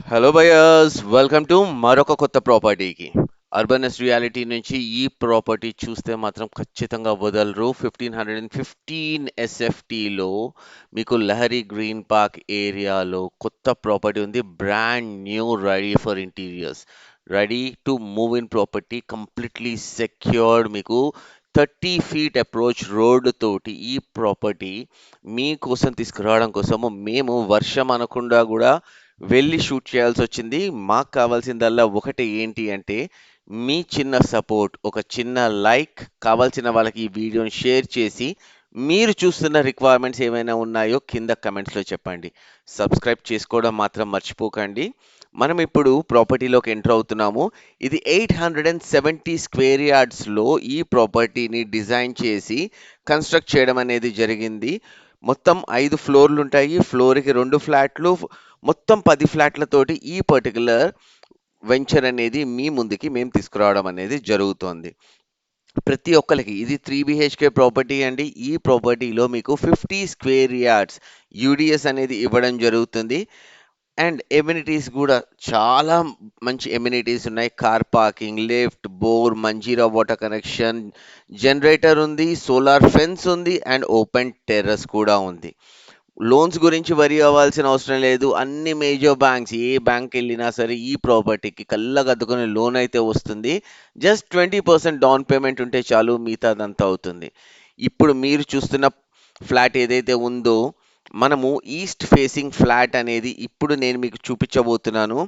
Hello buyers, welcome to మరొక కొత్త ప్రాపర్టీకి. అర్బనస్ రియాలిటీ నుంచి ఈ ప్రాపర్టీ చూస్తే మాత్రం ఖచ్చితంగా వదలరు. 1515 ఎస్ఎఫ్టీలో మీకు లహరి గ్రీన్ పార్క్ ఏరియాలో కొత్త ప్రాపర్టీ ఉంది. Brand new, ready for interiors, ready to move in property, completely secured. మీకు 30 ఫీట్ అప్రోచ్ రోడ్ తోటి ఈ ప్రాపర్టీ మీకోసం తీసుకురావడం కోసము మేము వర్షం అనకుండా కూడా వెళ్ళి షూట్ చేయాల్సొచ్చింది. మాకు కావాల్సిందల్లా ఒకటే, ఏంటి అంటే మీ చిన్న సపోర్ట్, ఒక చిన్న లైక్, కావాల్సిన వాళ్ళకి ఈ వీడియోని షేర్ చేసి మీరు చూస్తున్న రిక్వైర్మెంట్స్ ఏమైనా ఉన్నాయో కింద కమెంట్స్‌లో చెప్పండి. సబ్స్క్రైబ్ చేసుకోవడం మాత్రం మర్చిపోకండి. మనం ఇప్పుడు ప్రాపర్టీలోకి ఎంటర్ అవుతున్నాము. ఇది 870 స్క్వేర్ యార్డ్స్‌లో ఈ ప్రాపర్టీని డిజైన్ చేసి కన్‌స్ట్రక్ట్ చేయడం అనేది జరిగింది. మొత్తం 5 ఫ్లోర్‌లుంటాయి. ఫ్లోర్‌కి 2 ఫ్లాట్లు, మొత్తం 10 ఫ్లాట్‌లతోటి ఈ పర్టిక్యులర్ వెంచర్ అనేది మీ ముందుకి మేము తీసుకురావడం అనేది జరుగుతోంది. ప్రతి ఒక్కళ్ళకి ఇది 3 బీహెచ్‌కే ప్రాపర్టీ అండి. ఈ ప్రాపర్టీలో మీకు 50 స్క్వేర్ యార్డ్స్ యూడీఎస్ అనేది ఇవ్వడం జరుగుతుంది. అండ్ ఎమ్యూనిటీస్ కూడా చాలా మంచి ఎమ్యూనిటీస్ ఉన్నాయి. Car parking, lift, bore, Manjeera water connection, generator ఉంది, సోలార్ ఫెన్స్ ఉంది అండ్ ఓపెన్ టెర్రస్ కూడా ఉంది. లోన్స్ గురించి వరీ అవ్వాల్సిన అవసరం లేదు. అన్ని మేజర్ బ్యాంక్స్, ఏ బ్యాంక్ వెళ్ళినా సరే ఈ ప్రాపర్టీకి కళ్ళగద్దుకునే లోన్ అయితే వస్తుంది. జస్ట్ 20% డౌన్ పేమెంట్ ఉంటే చాలు, మిగతాదంతా అవుతుంది. ఇప్పుడు మీరు చూస్తున్న ఫ్లాట్ ఏదైతే ఉందో, మనము ఈస్ట్ ఫేసింగ్ ఫ్లాట్ అనేది ఇప్పుడు నేను మీకు చూపించబోతున్నాను.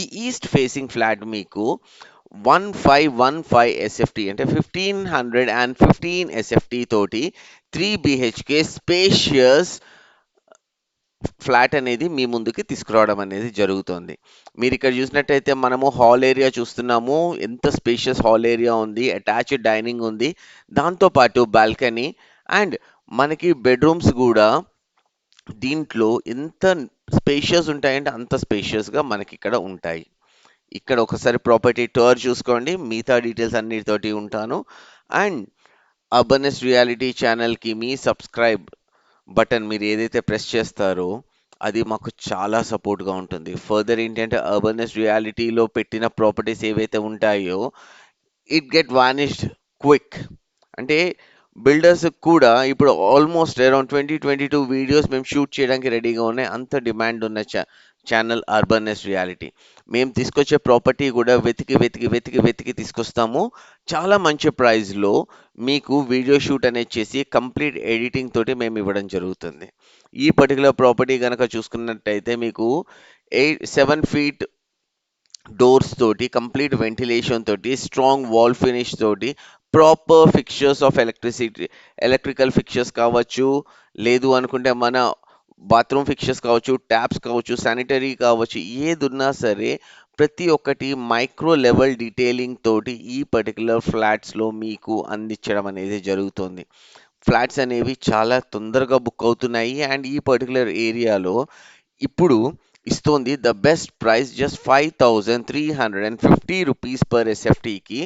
ఈ ఈస్ట్ ఫేసింగ్ ఫ్లాట్ మీకు 1515 ఎస్ఎఫ్టీ అంటే 1515 ఎస్ఎఫ్టీ తోటి 3 బీహెచ్కే స్పేషియస్ ఫ్లాట్ అనేది మీ ముందుకి తీసుకురావడం అనేది జరుగుతుంది. మీరు ఇక్కడ చూసినట్టయితే మనము హాల్ ఏరియా చూస్తున్నాము. ఎంత స్పేషియస్ హాల్ ఏరియా ఉంది, అటాచ్డ్ డైనింగ్ ఉంది, దాంతో పాటు బాల్కనీ అండ్ మనకి బెడ్రూమ్స్ కూడా దీంట్లో ఎంత స్పేషియస్ ఉంటాయంటే అంత స్పేషియస్గా మనకి ఇక్కడ ఉంటాయి. ఇక్కడ ఒకసారి ప్రాపర్టీ టూర్ చూసుకోండి, మిగతా డీటెయిల్స్ అన్నిటితోటి ఉంటాను. అండ్ అర్బనెస్ రియాలిటీ ఛానల్కి మీ సబ్స్క్రైబ్ బటన్ మీరు ఏదైతే ప్రెస్ చేస్తారో అది మాకు చాలా సపోర్ట్గా ఉంటుంది. ఫర్దర్ ఏంటంటే అర్బనెస్ రియాలిటీలో పెట్టిన ప్రాపర్టీస్ ఏవైతే ఉంటాయో ఇట్ గెట్ వానిష్డ్ క్విక్. అంటే బిల్డర్స్ కూడా ఇప్పుడు ఆల్మోస్ట్ అరౌండ్ 2022 వీడియోస్ మేము షూట్ చేయడానికి రెడీగా ఉన్నాయి. అంత డిమాండ్ ఉన్న ఛానల్ అర్బనెస్ రియాలిటీ. మేము తీసుకొచ్చే ప్రాపర్టీ కూడా వెతికి వెతికి వెతికి వెతికి తీసుకొస్తాము. చాలా మంచి ప్రైస్లో మీకు వీడియో షూట్ అనేది చేసి కంప్లీట్ ఎడిటింగ్ తోటి మేము ఇవ్వడం జరుగుతుంది. ఈ పర్టికులర్ ప్రాపర్టీ కనుక చూసుకున్నట్టయితే మీకు 7 ఫీట్ డోర్స్ తోటి, కంప్లీట్ వెంటిలేషన్ తోటి, స్ట్రాంగ్ వాల్ ఫినిష్ తోటి, proper fixtures of electrical fixtures కావచ్చు, లేదు అనుకుంటే మన బాత్రూమ్ ఫిక్చర్స్ కావచ్చు, ట్యాప్స్ కావచ్చు, శానిటరీ కావచ్చు, ఏదున్నా సరే ప్రతి ఒక్కటి మైక్రో లెవెల్ డీటెయిలింగ్ తోటి ఈ పర్టికులర్ ఫ్లాట్స్లో మీకు అందించడం అనేది జరుగుతుంది. ఫ్లాట్స్ అనేవి చాలా తొందరగా బుక్ అవుతున్నాయి అండ్ ఈ పర్టికులర్ ఏరియాలో ఇప్పుడు ఇస్తోంది the best price, just 5350 per ఎస్ఎఫ్టీకి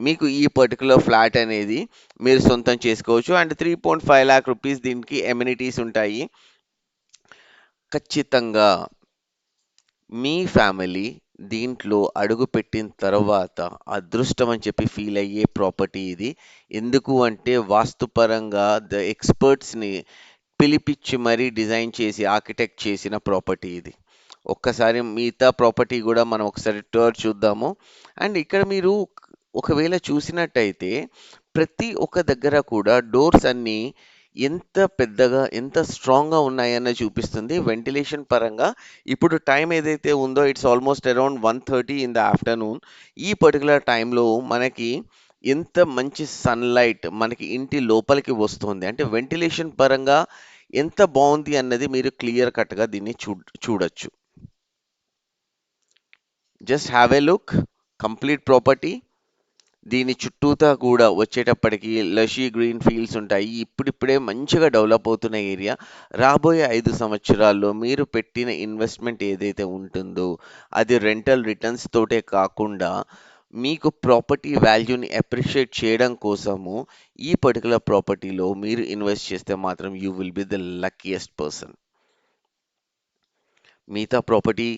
మీకు ఈ పర్టికులర్ ఫ్లాట్ అనేది మీరు సొంతం చేసుకోవచ్చు. అండ్ 3.5 lakh రూపీస్ దీనికి ఎమ్యూనిటీస్ ఉంటాయి. ఖచ్చితంగా మీ ఫ్యామిలీ దీంట్లో అడుగుపెట్టిన తర్వాత అదృష్టం అని చెప్పి ఫీల్ అయ్యే ప్రాపర్టీ ఇది. ఎందుకు అంటే వాస్తుపరంగా ద ఎక్స్పర్ట్స్ని పిలిపిచ్చి మరీ డిజైన్ చేసి ఆర్కిటెక్ట్ చేసిన ప్రాపర్టీ ఇది. ఒక్కసారి మిగతా ప్రాపర్టీ కూడా మనం ఒకసారి టూర్ చూద్దాము. అండ్ ఇక్కడ మీరు ఒకవేళ చూసినట్టయితే ప్రతి ఒక్క దగ్గర కూడా డోర్స్ అన్నీ ఎంత పెద్దగా, ఎంత స్ట్రాంగ్గా ఉన్నాయన్న చూపిస్తుంది. వెంటిలేషన్ పరంగా ఇప్పుడు టైం ఏదైతే ఉందో it's almost around 1:30 in the afternoon. ఈ పర్టికులర్ టైంలో మనకి ఎంత మంచి సన్లైట్ మనకి ఇంటి లోపలికి వస్తుంది అంటే వెంటిలేషన్ పరంగా ఎంత బాగుంది అన్నది మీరు క్లియర్ కట్గా దీన్ని చూడొచ్చు. Just have a look. Complete property, దీని చుట్టూతా కూడా వచ్చేటప్పటికి లషీ గ్రీన్ ఫీల్డ్స్ ఉంటాయి. ఇప్పుడిప్పుడే మంచిగా డెవలప్ అవుతున్న ఏరియా. రాబోయే 5 సంవత్సరాల్లో మీరు పెట్టిన ఇన్వెస్ట్మెంట్ ఏదైతే ఉంటుందో అది రెంటల్ రిటర్న్స్ తోటే కాకుండా మీకు ప్రాపర్టీ వాల్యూని అప్రిషియేట్ చేయడం కోసము ఈ పర్టికులర్ ప్రాపర్టీలో మీరు ఇన్వెస్ట్ చేస్తే మాత్రం you will be the luckiest person. మిగతా ప్రాపర్టీ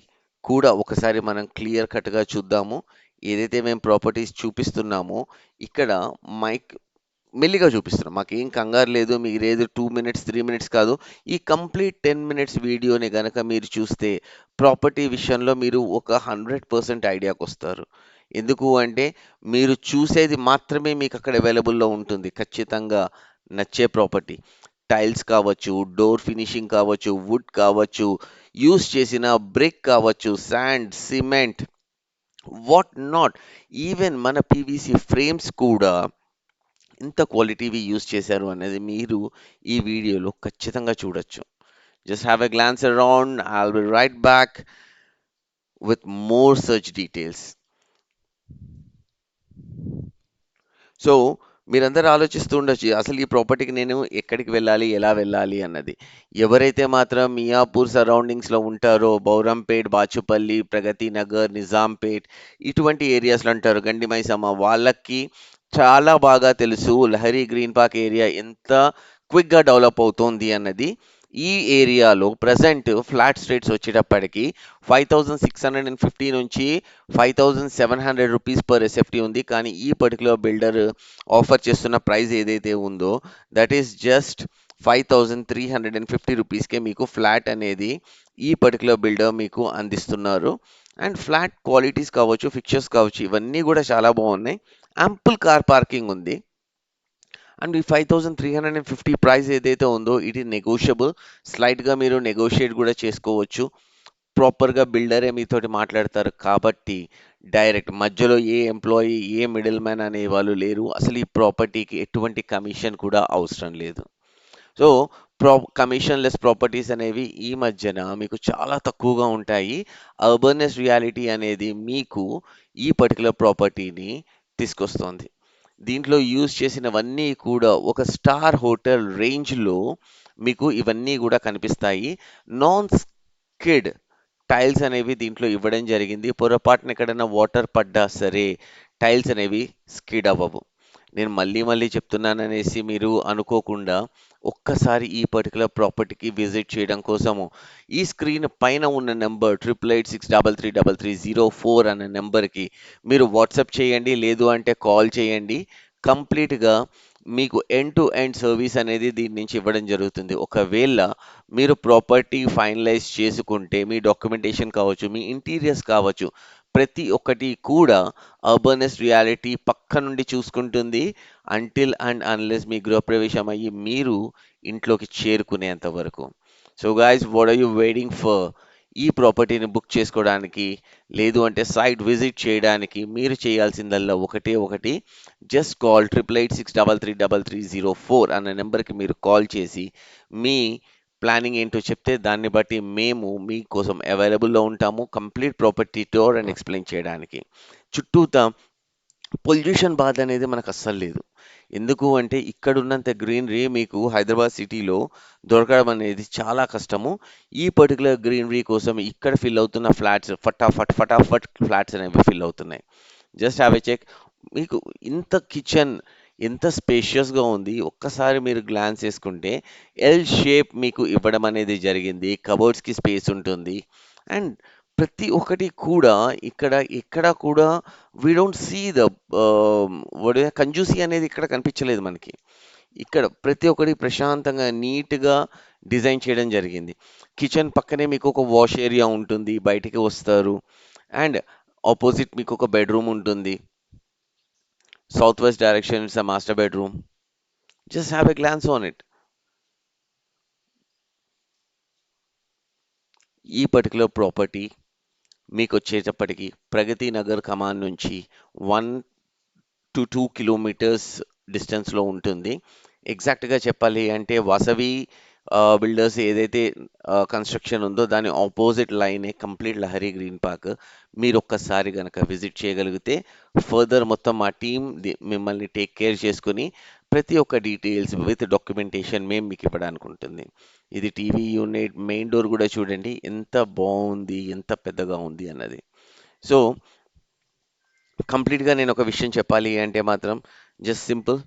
కూడా ఒకసారి మనం క్లియర్ కట్‌గా చూద్దాము. ఏదైతే మేము ప్రాపర్టీస్ చూపిస్తున్నామో ఇక్కడ మైక్ మెల్లిగా చూపిస్తున్నాం. మాకేం కంగారు లేదు. మీరేదో 2 మినిట్స్, 3 మినిట్స్ కాదు. ఈ కంప్లీట్ 10 మినిట్స్ వీడియోని గనక మీరు చూస్తే ప్రాపర్టీ విషయంలో మీరు ఒక 100% ఐడియాకొస్తారు. ఎందుకు అంటే మీరు చూసేది మాత్రమే మీకక్కడ అవైలబుల్‌లో ఉంటుంది. ఖచ్చితంగా నచ్చే ప్రాపర్టీ. టైల్స్ కావచ్చు, డోర్ ఫినిషింగ్ కావచ్చు, వుడ్ కావచ్చు, యూజ్ చేసిన బ్రిక్ కావచ్చు, sand, cement, what not, even మన పీవీసీ ఫ్రేమ్స్ కూడా ఎంత క్వాలిటీవి యూజ్ చేశారు అనేది మీరు ఈ వీడియోలో ఖచ్చితంగా చూడొచ్చు. Just have a glance around. I'll be right back with more search details. So మీరందరూ ఆలోచిస్తూ ఉండొచ్చు. అసలు ఈ ప్రాపర్టీకి నేను ఎక్కడికి వెళ్ళాలి? ఎలా వెళ్ళాలి అన్నది. ఎవరైతే మాత్రం మియాపూర్ సరౌండింగ్స్‌లో ఉంటారో బౌరంపేట్, బాచుపల్లి, ప్రగతి నగర్, నిజాంపేట్ ఇటువంటి ఏరియాస్‌లో అంటారు. గండి మైసమ్మ వాళ్ళకి చాలా బాగా తెలుసు లహరి గ్రీన్ పార్క్ ఏరియా ఎంత క్విక్‌గా డెవలప్ అవుతోంది అన్నది. ఈ ఏరియాలో ప్రెజెంట్ ఫ్లాట్స్ రేట్స్ వచ్చేటప్పటికి 5650 నుంచి 5700 రూపీస్ పర్ ఎస్ఎఫ్టీ ఉంది. కానీ ఈ పర్టిక్యులర్ బిల్డర్ ఆఫర్ చేస్తున్న ప్రైస్ ఏదైతే ఉందో దట్ ఈస్ జస్ట్ 5350 రూపీస్కే మీకు ఫ్లాట్ అనేది ఈ పర్టిక్యులర్ బిల్డర్ మీకు అందిస్తున్నారు. అండ్ ఫ్లాట్ క్వాలిటీస్ కావచ్చు, ఫిక్చర్స్ కావచ్చు, ఇవన్నీ కూడా చాలా బాగున్నాయి. యాంపుల్ కార్ పార్కింగ్ ఉంది. అండ్ ఈ 5350 ప్రైస్ ఏదైతే ఉందో ఇది నెగోషియబుల్. స్లైట్గా మీరు నెగోషియేట్ కూడా చేసుకోవచ్చు. ప్రాపర్‌గా బిల్డరే మీతోటి మాట్లాడతారు కాబట్టి, డైరెక్ట్ మధ్యలో ఏ ఎంప్లాయీ, ఏ మిడిల్ మ్యాన్ అనేవాళ్ళు లేరు. అసలు ఈ ప్రాపర్టీకి ఎటువంటి కమిషన్ కూడా అవసరం లేదు. సో, కమిషన్ లెస్ ప్రాపర్టీస్ అనేవి ఈ మధ్యన మీకు చాలా తక్కువగా ఉంటాయి. అర్బనెస్ రియాలిటీ అనేది మీకు ఈ పర్టిక్యులర్ ప్రాపర్టీని తీసుకొస్తోంది. దీంట్లో యూజ్ చేసినవన్నీ కూడా ఒక స్టార్ హోటల్ రేంజ్‌లో మీకు ఇవన్నీ గూడా కనిపిస్తాయి. నాన్ స్కిడ్ టైల్స్ అనేవి దీంట్లో ఇవ్వడం జరిగింది. పొరపాటున ఎక్కడైనా వాటర్ పడ్డా సరే, టైల్స్ అనేవి స్కిడ్ అవ్వవు. నేను మళ్ళీ మళ్ళీ చెప్తున్నాననేసి మీరు అనుకోకుండా ఒక్కసారి ఈ పర్టిక్యులర్ ప్రాపర్టీకి విజిట్ చేయడం కోసము ఈ స్క్రీన్ పైన ఉన్న నెంబర్ 8886333304 అనే నెంబర్‌కి మీరు వాట్సాప్ చేయండి. లేదు అంటే కాల్ చేయండి. కంప్లీట్‌గా మీకు ఎండ్ టు ఎండ్ సర్వీస్ అనేది దీని నుంచి ఇవ్వడం జరుగుతుంది. ఒకవేళ మీరు ప్రాపర్టీ ఫైనలైజ్ చేసుకుంటే మీ డాక్యుమెంటేషన్ కావచ్చు, మీ ఇంటీరియర్స్ కావచ్చు, ప్రతి ఒక్కటి కూడా అర్బనెస్ రియాలిటీ పక్క నుండి చూసుకుంటుంది. అంటిల్ అండ్ అన్లెస్ మీ గృహప్రవేశం అయ్యి మీరు ఇంట్లోకి చేరుకునేంత వరకు. So guys, what are you waiting for? ఈ ప్రాపర్టీని బుక్ చేసుకోవడానికి, లేదు అంటే సైట్ విజిట్ చేయడానికి మీరు చేయాల్సిందల్లా ఒకటే ఒకటి. జస్ట్ కాల్ 8886333304 అనే నెంబర్కి మీరు కాల్ చేసి మీ ప్లానింగ్ ఏంటో చెప్తే దాన్ని బట్టి మేము మీకోసం అవైలబుల్‌లో ఉంటాము. Complete property tour and explain చేయడానికి. చుట్టూతా పొల్యూషన్ బాధ అనేది మనకు అస్సలు లేదు. ఎందుకు అంటే ఇక్కడున్నంత గ్రీనరీ మీకు హైదరాబాద్ సిటీలో దొరకడం అనేది చాలా కష్టము. ఈ పర్టిక్యులర్ గ్రీనరీ కోసం ఇక్కడ ఫిల్ అవుతున్న ఫ్లాట్స్ ఫటాఫట్, ఫటాఫట్ ఫ్లాట్స్ అనేవి ఫిల్ అవుతున్నాయి. Just have a check. మీకు ఇంత కిచెన్ ఎంత స్పేషియస్‌గా ఉంది. ఒక్కసారి మీరు గ్లాన్స్ చేసుకుంటే ఎల్ షేప్ మీకు ఇవ్వడం అనేది జరిగింది. కబోర్డ్స్‌కి స్పేస్ ఉంటుంది. అండ్ ప్రతి ఒక్కటి కూడా ఇక్కడ ఎక్కడ కూడా వి డోంట్ సీ ద కంజూసీ అనేది ఇక్కడ కనిపించలేదు మనకి. ఇక్కడ ప్రతి ఒక్కటి ప్రశాంతంగా, నీట్‌గా డిజైన్ చేయడం జరిగింది. కిచెన్ పక్కనే మీకు ఒక వాష్ ఏరియా ఉంటుంది. బయటికి వస్తారు. అండ్ ఆపోజిట్ మీకు ఒక బెడ్‌రూమ్ ఉంటుంది. South west direction it's a master bedroom. Just have a glance on it. ఈ పర్టిక్యులర్ ప్రాపర్టీ మీకొచ్చేటప్పటికి ప్రగతి నగర్ కమాన్ నుంచి 1-2 కిలోమీటర్స్ డిస్టెన్స్‌లో ఉంటుంది. ఎగ్జాక్ట్‌గా చెప్పాలి అంటే వాసవి బిల్డర్స్ ఏదైతే కన్‌స్ట్రక్షన్ ఉందో దాని అపోజిట్ లైనే కంప్లీట్ లహరి గ్రీన్ పార్క్. మీరొక్కసారి గనక విజిట్ చేయగలిగితే ఫర్దర్ మొత్తం మా టీమ్ మిమ్మల్ని టేక్ కేర్ చేసుకొని ప్రతి ఒక్క డీటెయిల్స్ విత్ డాక్యుమెంటేషన్ మేము మీకు ఇవ్వడానికి ఉంటుంది. ఇది టీవీ యూనిట్ మెయిన్ డోర్ కూడా చూడండి ఎంత బావుంది, ఎంత పెద్దగా ఉంది అన్నది. సో కంప్లీట్‌గా నేనొక విషయం చెప్పాలి అంటే మాత్రం జస్ట్ సింపుల్.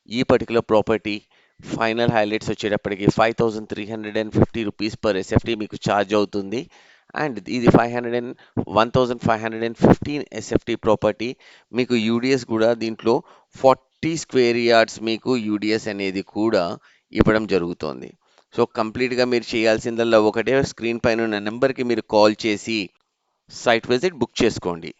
ఈ పర్టిక్యులర్ ప్రాపర్టీ ఫైనల్ హైలైట్స్ వచ్చేటప్పటికి 5350 రూపీస్ పర్ ఎస్ఎఫ్టీ మీకు ఛార్జ్ అవుతుంది. అండ్ ఇది 1515 ఎస్ఎఫ్టీ ప్రాపర్టీ. మీకు యూడిఎస్ కూడా దీంట్లో 40 స్క్వేర్ యార్డ్స్ మీకు యూడిఎస్ అనేది కూడా ఇవ్వడం జరుగుతోంది. సో కంప్లీట్గా మీరు చేయాల్సిందల్లా ఒకటే, స్క్రీన్ పైన ఉన్న నెంబర్కి మీరు కాల్ చేసి సైట్ విజిట్ బుక్ చేసుకోండి.